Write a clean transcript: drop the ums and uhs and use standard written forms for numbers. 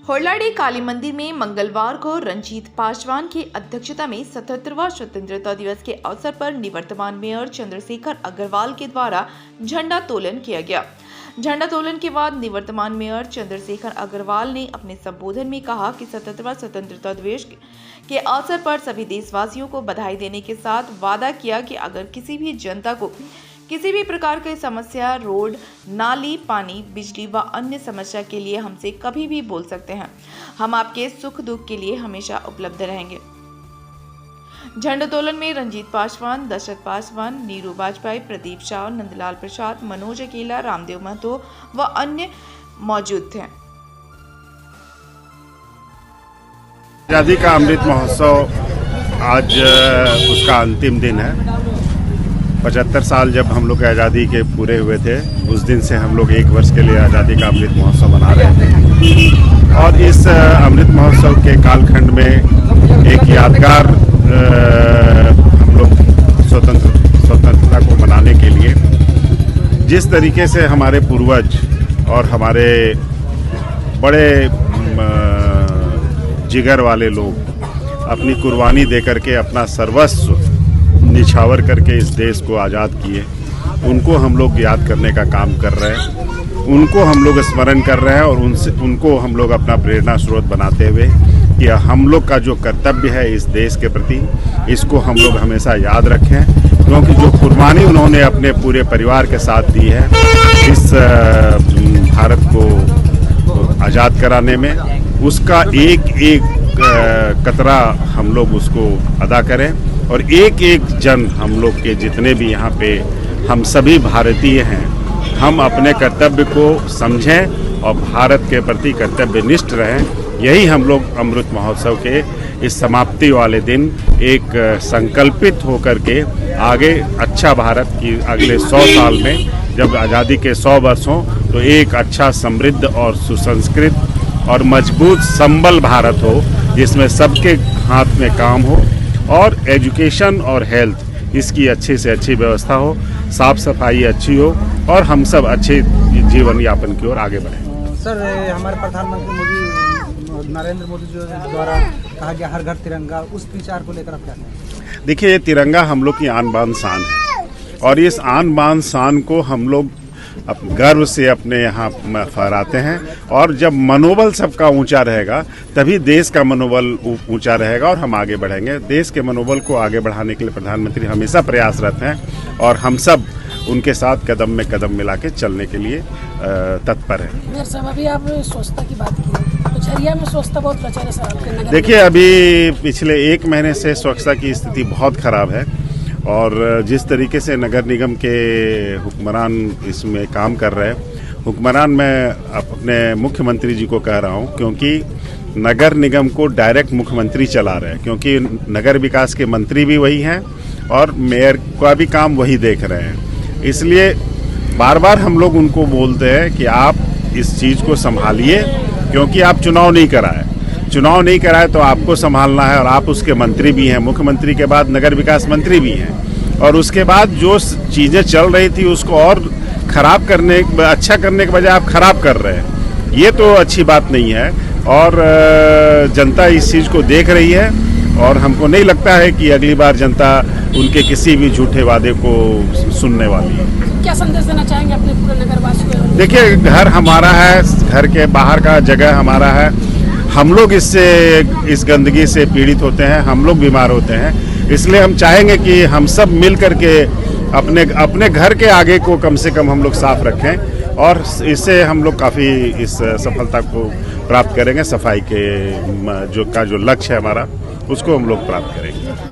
होलाड़ी काली मंदिर में मंगलवार को रंजीत पासवान की अध्यक्षता में 77वां स्वतंत्रता दिवस के अवसर पर निवर्तमान मेयर चंद्रशेखर अग्रवाल के द्वारा झंडा तोलन किया गया। झंडा तोलन के बाद निवर्तमान मेयर चंद्रशेखर अग्रवाल ने अपने संबोधन में कहा कि 77वां स्वतंत्रता दिवस के अवसर पर सभी देशवासियों को बधाई देने के साथ वादा किया कि अगर किसी भी जनता को किसी भी प्रकार की समस्या, रोड, नाली, पानी, बिजली व अन्य समस्या के लिए हमसे कभी भी बोल सकते हैं। हम आपके सुख दुख के लिए हमेशा उपलब्ध रहेंगे। झंडोत्तोलन में रंजीत पासवान, दशरथ पासवान, नीरू वाजपेयी, प्रदीप शाह, नंदलाल प्रसाद, मनोज अकेला, रामदेव महतो व अन्य मौजूद थे। आज़ादी का अमृत महोत्सव आज उसका अंतिम दिन है। 75 साल जब हम लोग आज़ादी के पूरे हुए थे, उस दिन से हम लोग 1 वर्ष के लिए आज़ादी का अमृत महोत्सव मना रहे थे। और इस अमृत महोत्सव के कालखंड में एक यादगार हम लोग स्वतंत्रता को मनाने के लिए जिस तरीके से हमारे पूर्वज और हमारे बड़े जिगर वाले लोग अपनी कुर्बानी दे करके अपना सर्वस्व निछावर करके इस देश को आज़ाद किए, उनको हम लोग याद करने का काम कर रहे हैं, उनको हम लोग स्मरण कर रहे हैं और उनको हम लोग अपना प्रेरणा स्रोत बनाते हुए कि हम लोग का जो कर्तव्य है इस देश के प्रति, इसको हम लोग हमेशा याद रखें, क्योंकि जो कुर्बानी उन्होंने अपने पूरे परिवार के साथ दी है इस भारत को आज़ाद कराने में, उसका एक एक कतरा हम लोग उसको अदा करें और एक एक जन हम लोग के जितने भी यहाँ पे हम सभी भारतीय हैं, हम अपने कर्तव्य को समझें और भारत के प्रति कर्तव्यनिष्ठ रहें। यही हम लोग अमृत महोत्सव के इस समाप्ति वाले दिन एक संकल्पित होकर के आगे अच्छा भारत की अगले 100 साल में जब आज़ादी के 100 वर्ष हों तो एक अच्छा समृद्ध और सुसंस्कृत और मजबूत संबल भारत हो, जिसमें सबके हाथ में काम हो और एजुकेशन और हेल्थ इसकी अच्छी से अच्छी व्यवस्था हो, साफ सफाई अच्छी हो और हम सब अच्छे जीवन यापन की ओर आगे बढ़ें। सर, हमारे प्रधानमंत्री मोदी नरेंद्र मोदी जी द्वारा कहा गया हर घर तिरंगा, उस विचार को लेकर आप क्या कहें? देखिए, ये तिरंगा हम लोग की आन बान शान है और इस आन बान शान को हम लोग गर्व से अपने यहाँ फहराते हैं और जब मनोबल सबका ऊंचा रहेगा तभी देश का मनोबल ऊंचा रहेगा और हम आगे बढ़ेंगे। देश के मनोबल को आगे बढ़ाने के लिए प्रधानमंत्री हमेशा प्रयासरत हैं और हम सब उनके साथ कदम में कदम मिला के चलने के लिए तत्पर हैं। सर, अभी आप स्वच्छता की बात की, तो झरिया में स्वच्छता बहुत प्रचार है सर आपके नगर? देखिए, अभी पिछले 1 महीने से स्वच्छता की स्थिति बहुत खराब है और जिस तरीके से नगर निगम के हुक्मरान इसमें काम कर रहे हैं, हुक्मरान मैं अपने मुख्यमंत्री जी को कह रहा हूं, क्योंकि नगर निगम को डायरेक्ट मुख्यमंत्री चला रहे हैं, क्योंकि नगर विकास के मंत्री भी वही हैं और मेयर का भी काम वही देख रहे हैं। इसलिए बार बार हम लोग उनको बोलते हैं कि आप इस चीज़ को संभालिए, क्योंकि आप चुनाव नहीं कराए तो आपको संभालना है और आप उसके मंत्री भी हैं, मुख्यमंत्री के बाद नगर विकास मंत्री भी हैं और उसके बाद जो चीज़ें चल रही थी उसको और अच्छा करने के बजाय आप खराब कर रहे हैं। ये तो अच्छी बात नहीं है और जनता इस चीज़ को देख रही है और हमको नहीं लगता है कि अगली बार जनता उनके किसी भी झूठे वादे को सुनने वाली है। क्या संदेश देना चाहेंगे अपने पूरे नगरवासियों को? देखिए, घर हमारा है, घर के बाहर का जगह हमारा है, हम लोग इस गंदगी से पीड़ित होते हैं, हम लोग बीमार होते हैं, इसलिए हम चाहेंगे कि हम सब मिल करके अपने घर के आगे को कम से कम हम लोग साफ रखें और इससे हम लोग काफ़ी इस सफलता को प्राप्त करेंगे। सफाई के जो लक्ष्य है हमारा, उसको हम लोग प्राप्त करेंगे।